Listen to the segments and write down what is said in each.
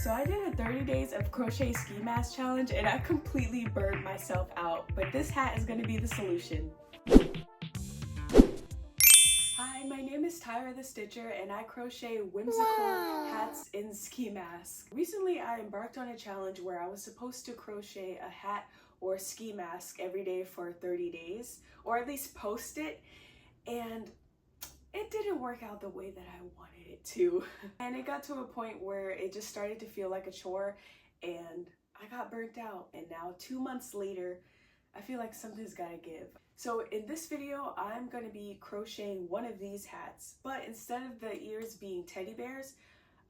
So I did a 30 days of crochet ski mask challenge and I completely burned myself out, but this hat is going to be the solution. Hi, my name is Tyra the Stitcher and I crochet whimsical hats in ski masks. Recently I embarked on a challenge where I was supposed to crochet a hat or ski mask every day for 30 days, or at least post it, and it didn't work out the way that I wanted it to. And it got to a point where it just started to feel like a chore and I got burnt out. And now 2 months later, I feel like something's gotta give. So in this video, I'm gonna be crocheting one of these hats, but instead of the ears being teddy bears,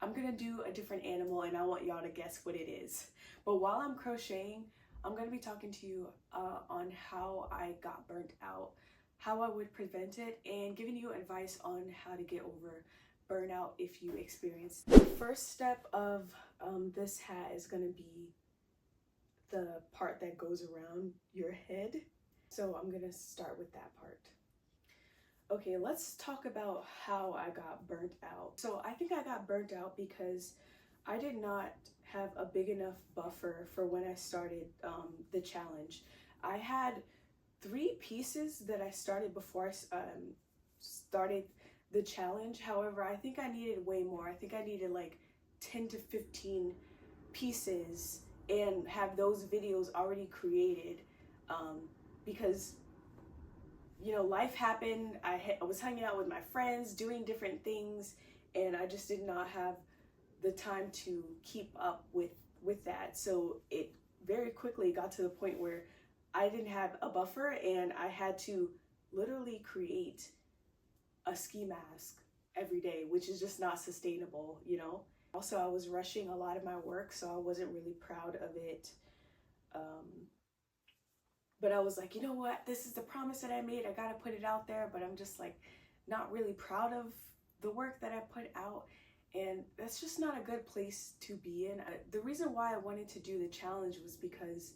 I'm gonna do a different animal and I want y'all to guess what it is. But while I'm crocheting, I'm gonna be talking to you on how I got burnt out, how I would prevent it, and giving you advice on how to get over burnout if you experience it. The first step of this hat is going to be the part that goes around your head. So I'm going to start with that part. Okay, let's talk about how I got burnt out. So I think I got burnt out because I did not have a big enough buffer for when I started the challenge. I had 3 pieces that I started before I started the challenge. However, I think I needed way more. I think I needed like 10 to 15 pieces and have those videos already created because, you know, life happened. I was hanging out with my friends, doing different things, and I just did not have the time to keep up with that. So it very quickly got to the point where I didn't have a buffer and I had to literally create a ski mask every day, which is just not sustainable, you know? Also, I was rushing a lot of my work, so I wasn't really proud of it. But I was like, you know what? This is the promise that I made. I gotta put it out there, but I'm just like not really proud of the work that I put out. And that's just not a good place to be in. The reason why I wanted to do the challenge was because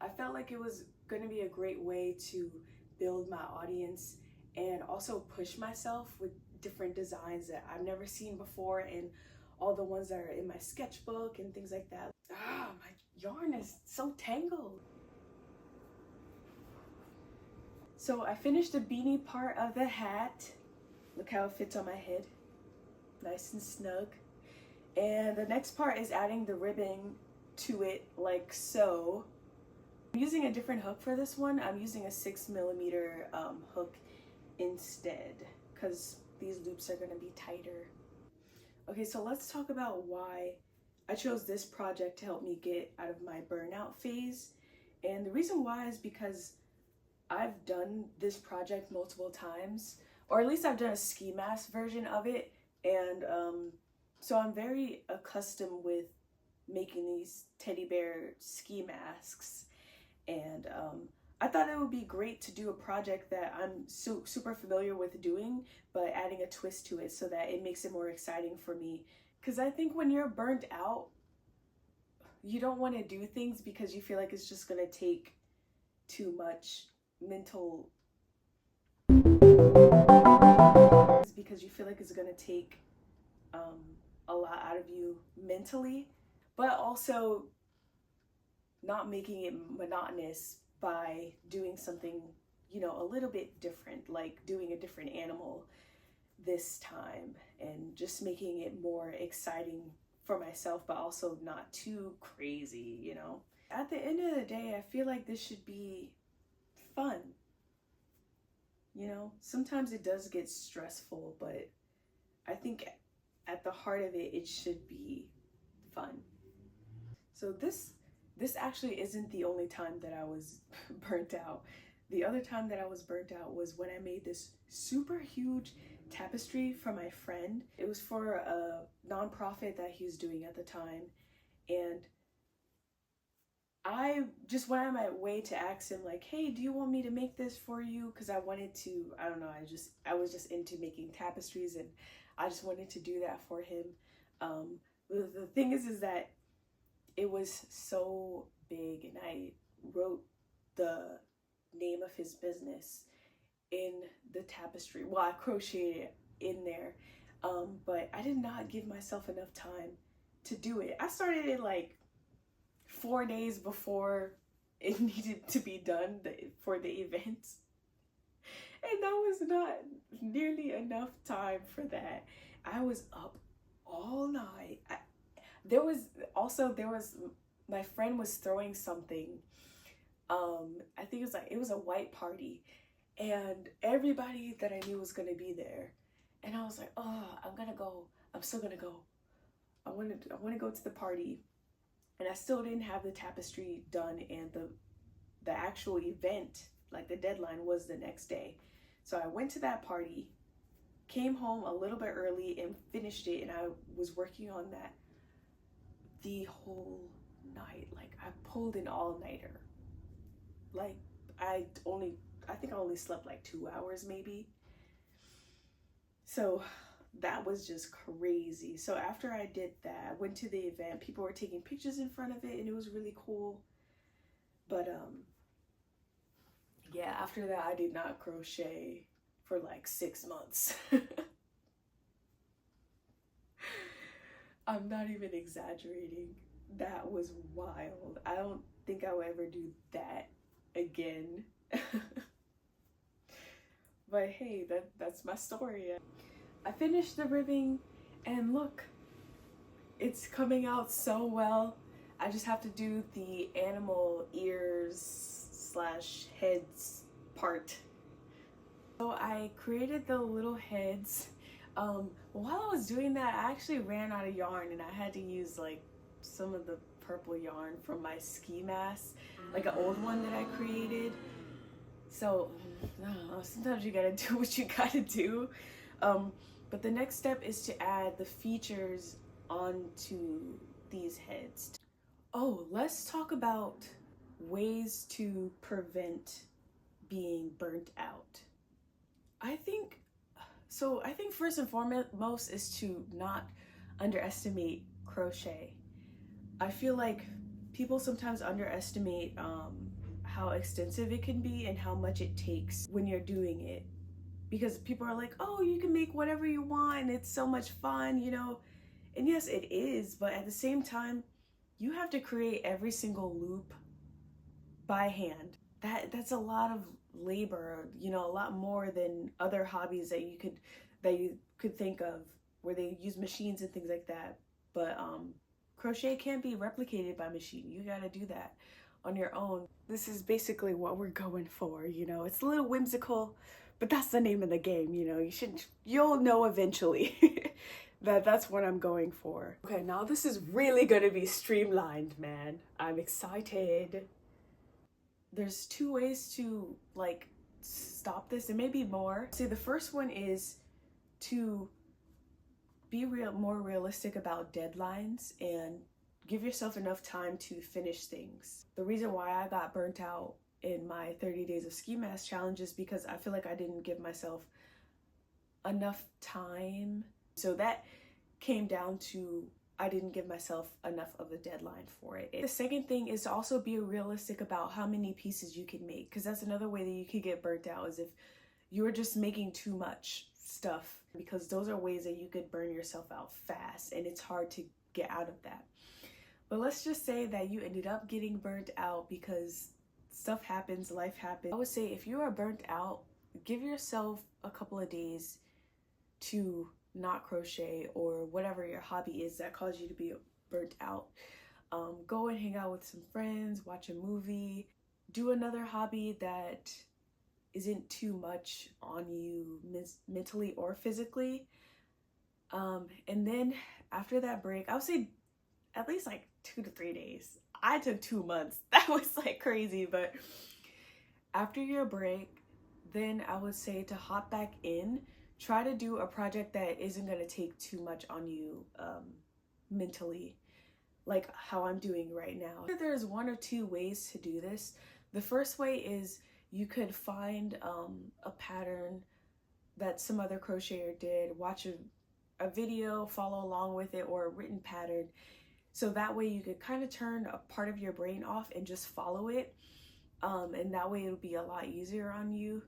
I felt like it was going to be a great way to build my audience and also push myself with different designs that I've never seen before and all the ones that are in my sketchbook and things like that. Ah, my yarn is so tangled. So I finished the beanie part of the hat. Look how it fits on my head. Nice and snug. And the next part is adding the ribbon to it like so. I'm using a different hook for this one. I'm using a 6mm hook instead because these loops are going to be tighter. Okay, so let's talk about why I chose this project to help me get out of my burnout phase. And the reason why is because I've done this project multiple times, or at least I've done a ski mask version of it. And so I'm very accustomed with making these teddy bear ski masks. And I thought it would be great to do a project that I'm super familiar with doing, but adding a twist to it so that it makes it more exciting for me. Because I think when you're burnt out, you don't want to do things because you feel like it's just going to take too much mental, because you feel like it's going to take a lot out of you mentally, but also not making it monotonous by doing something, you know, a little bit different, like doing a different animal this time and just making it more exciting for myself, but also not too crazy, you know. At the end of the day, I feel like this should be fun. You know, sometimes it does get stressful, but I think at the heart of it, it should be fun. So this actually isn't the only time that I was burnt out. The other time that I was burnt out was when I made this super huge tapestry for my friend. It was for a nonprofit that he was doing at the time. And I just went on my way to ask him like, hey, do you want me to make this for you? Because I wanted to, I don't know, I was just into making tapestries and I just wanted to do that for him. The thing is that it was so big and I wrote the name of his business in the tapestry. Well, I crocheted it in there, but I did not give myself enough time to do it. I started it like 4 days before it needed to be done for the event. And that was not nearly enough time for that. I was up all night. My friend was throwing something. I think it was a white party, and everybody that I knew was gonna be there. And I was like, oh, I'm gonna go. I'm still gonna go. I want to go to the party. And I still didn't have the tapestry done, and the actual event, like the deadline, was the next day. So I went to that party, came home a little bit early and finished it, and I was working on that the whole night. Like, I pulled an all-nighter. Like, I think I only slept like 2 hours maybe. So that was just crazy. So after I did that, I went to the event. People were taking pictures in front of it, and it was really cool. But yeah, after that I did not crochet for like 6 months. I'm not even exaggerating. That was wild. I don't think I will ever do that again. But hey, that's my story. I finished the ribbing, and look, it's coming out so well. I just have to do the animal ears / heads part. So I created the little heads. While I was doing that, I actually ran out of yarn, and I had to use like some of the purple yarn from my ski mask, like an old one that I created. So I don't know, sometimes you gotta do what you gotta do. But the next step is to add the features onto these heads. Oh, let's talk about ways to prevent being burnt out. I think first and foremost is to not underestimate crochet. I feel like people sometimes underestimate how extensive it can be and how much it takes when you're doing it. Because people are like, oh, you can make whatever you want, and it's so much fun, you know? And yes, it is, but at the same time, you have to create every single loop by hand. That's a lot of labor, you know, a lot more than other hobbies that you could think of where they use machines and things like that. But crochet can't be replicated by machine. You gotta do that on your own. This is basically what we're going for, you know. It's a little whimsical, but that's the name of the game, you know. You'll know eventually that's what I'm going for. Okay, now this is really gonna be streamlined, man. I'm excited. There's 2 ways to like stop this, and maybe more. See, the first one is to be more realistic about deadlines and give yourself enough time to finish things. The reason why I got burnt out in my 30 days of ski mask challenge is because I feel like I didn't give myself enough time. So that came down to I didn't give myself enough of a deadline for it. The second thing is to also be realistic about how many pieces you can make, because that's another way that you could get burnt out, is if you're just making too much stuff, because those are ways that you could burn yourself out fast, and it's hard to get out of that. But let's just say that you ended up getting burnt out because stuff happens, life happens. I would say if you are burnt out, give yourself a couple of days to not crochet or whatever your hobby is that caused you to be burnt out. Go and hang out with some friends, watch a movie, do another hobby that isn't too much on you mentally or physically. And then after that break, I would say at least like 2 to 3 days. I took 2 months. That was like crazy. But after your break, then I would say to hop back in. Try to do a project that isn't going to take too much on you mentally, like how I'm doing right now. There's 1 or 2 ways to do this. The first way is you could find a pattern that some other crocheter did, watch a video, follow along with it, or a written pattern. So that way you could kind of turn a part of your brain off and just follow it. And that way it'll be a lot easier on you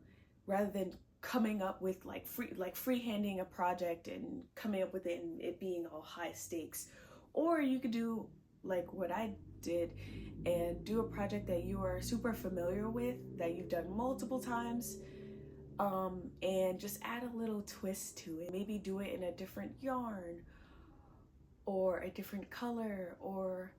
rather than coming up with freehanding a project and coming up with it and it being all high stakes. Or you could do like what I did and do a project that you are super familiar with, that you've done multiple times, and just add a little twist to it. Maybe do it in a different yarn or a different color, or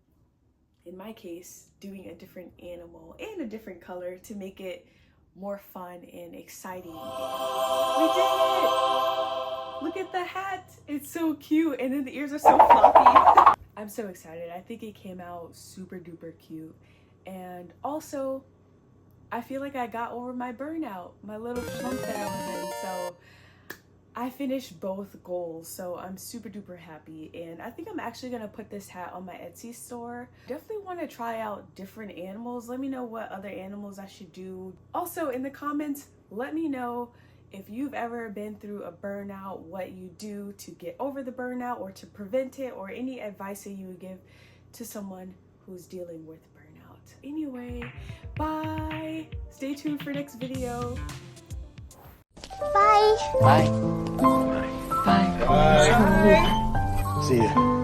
in my case, doing a different animal and a different color to make it more fun and exciting. We did it! Look at the hat! It's so cute, and then the ears are so floppy. I'm so excited. I think it came out super duper cute. And also, I feel like I got over my burnout, my little slump that I was in. So I finished both goals, so I'm super duper happy. And I think I'm actually gonna put this hat on my Etsy store. Definitely want to try out different animals. Let me know what other animals I should do. Also in the comments, let me know if you've ever been through a burnout, what you do to get over the burnout or to prevent it, or any advice that you would give to someone who's dealing with burnout. Anyway, bye. Stay tuned for next video. Bye. Bye. Bye. Bye. See ya.